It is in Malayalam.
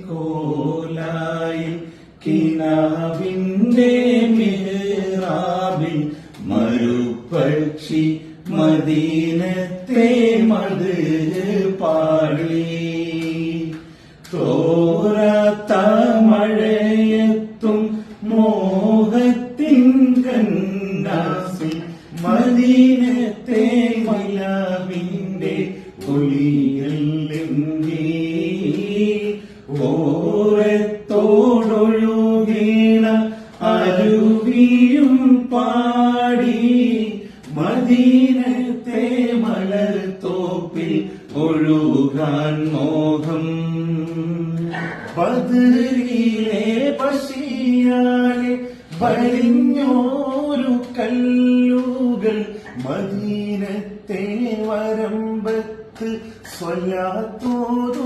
കോലായി കിനാവിന്റെ മിഹ്റാബിൽ മരുപ്പക്ഷി മദീനത്തെ മത് പാടി തോരാത്ത മഴയത്തും മോഹത്തിൻ കന്നാസിൽ മദീനത്തെ മലവിന്റെ ഒളിയല്ലെങ്കി ഓരത്തോടൊഴുകീണ അരുവിയും പാടി മദീനത്തെ മലർത്തോപ്പിൽ ഒഴുകാൻ മോഹം ബദരിലെ പശിയാലെ വലിഞ്ഞോരു കല്ലുകൾ മദീനത്തെ വരമ്പത്ത് സ്വലാത്തോതാൻ